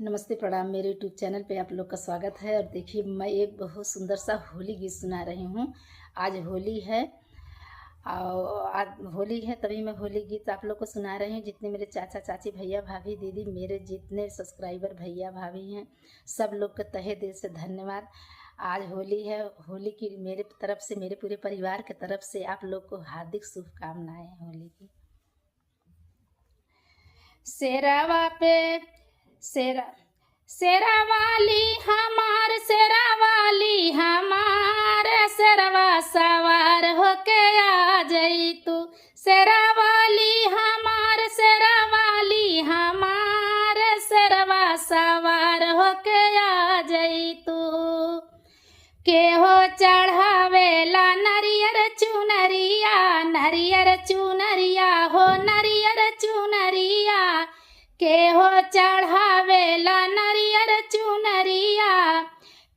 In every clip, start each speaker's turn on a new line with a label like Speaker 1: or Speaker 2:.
Speaker 1: नमस्ते प्रणाम। मेरे यूट्यूब चैनल पे आप लोग का स्वागत है। और देखिए, मैं एक बहुत सुंदर सा होली गीत सुना रही हूँ। आज होली है और आज होली है, तभी मैं होली गीत आप लोग को सुना रही हूँ। जितने मेरे चाचा चाची, भैया भाभी, दीदी, मेरे जितने सब्सक्राइबर भैया भाभी हैं, सब लोग का तहे दिल से धन्यवाद। आज होली है। होली की मेरे तरफ से, मेरे पूरे परिवार की तरफ से आप लोग को हार्दिक शुभकामनाएं होली की। शेरावा पे शेरा वाली हमार, शेरा वाली हमार, शेरवा सवार होके आ जई तू। शेरा वाली हमार, शेरा वाली हमार, शेरवा सवार होके आ जई तू। के हो चढ़ावेला नरियर चुनरिया, नरियर चुनरिया हो नरियर चुनरिया। के हो चढ़ावेला नरियर चुनरिया,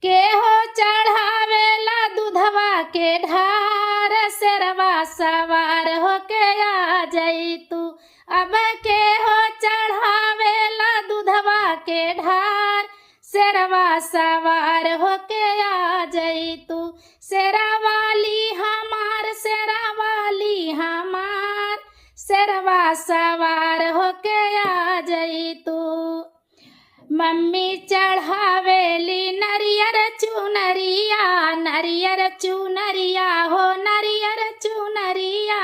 Speaker 1: के हो चढ़ावेला दूधवा के ढार, शेरवा सवार होके आ जई तू। अब के हो चढ़ावेला दूधवा के ढार, शेरवा सवार होके आ जई तू। शेरा वाली हमार, शेरा वाली हमार, शेरवा सवार होके आ जई तू। मम्मी चढ़ावेली नरियर चुनरिया, नरियर चुनरिया हो नरियर चुनरिया।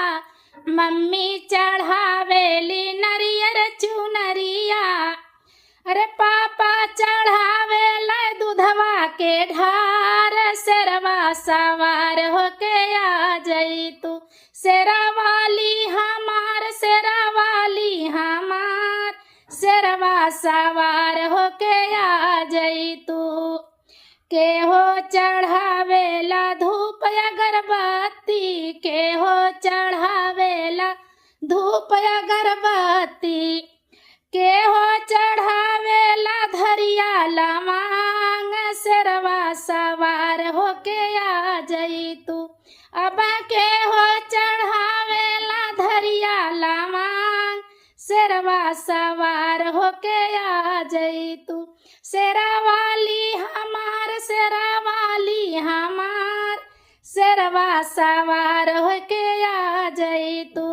Speaker 1: मम्मी चढ़ावेली नरियर चुनरिया। अरे पापा चढ़ावेला दूधवा के ढार, शेरवा सवार होके आ जई तू। शेरा वाली हमार, शेरा वाली हमार, शेरवा सवार होके आ जई तू। के हो चढ़ावेला धूप अगरबत्ती, के हो चढ़ावेला धूप अगरबत्ती। के हो चढ़ावेला धरिया लवांग, शेरवा सवार होके आ जई तू। अब के हो चढ़ावेला धरिया लवांग, शेरवा सवार होके आ जई तू। शेरा वाली हमार, शेरा वाली हमार, शेरवा सवार होके आ जई तू।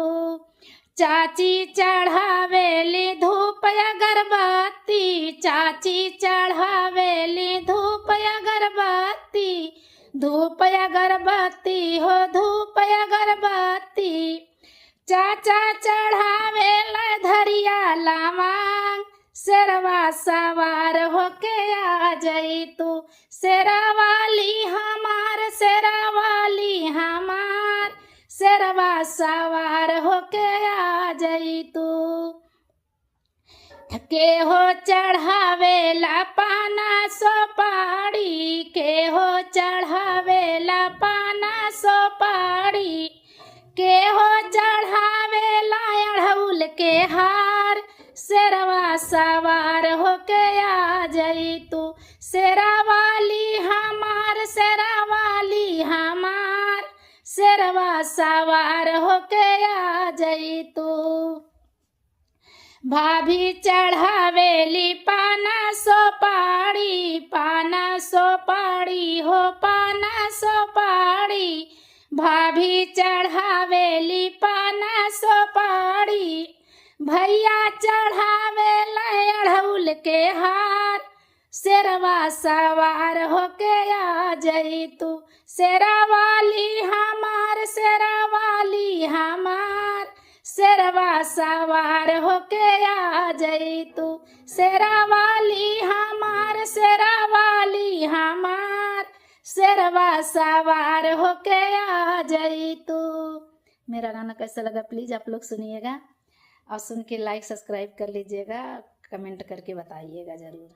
Speaker 1: चाची चढ़ावेली धूप अगरबत्ती, चाची चढ़ावेली धूप अगरबत्ती। धूप अगरबत्ती हो धूप अगरबत्ती। चाचा चढ़ावेला धरिया लवांग, शेरवा सवार होके आ जई तू। शेरा वाली हमार, शेरा वाली हमार, शेरवा सवार होके आ जई तू। के हो चढ़ावेला पाना सोपाड़ी, के हो चढ़ावेला पाना सोपाड़ी। के हो चढ़ावेला अड़हुल के हार, शेरवा सवार होके आ जई तू। शेरा वाली हमार, शेरा वाली हमार, शेरवा सवार होके आ जई तू। भाभी चढ़ावेली पाना सोपाड़ी, पाना सोपाड़ी हो पाना सोपाड़ी। भाभी चढ़ावेली पाना सोपाड़ी। भैया चढ़ावेला अड़हुल के हार, शेरवा सवार होके आ जई तू। शेरा वाली हमार, शेरा वाली हमार, शेरवा सवार होके आ जई तू। शेरा वाली हमार, शेरा वाली हमार, शेरवा सवार होके आ जई तू। मेरा गाना कैसा लगा प्लीज़ आप लोग सुनिएगा और सुन के लाइक सब्सक्राइब कर लीजिएगा, कमेंट करके बताइएगा ज़रूर।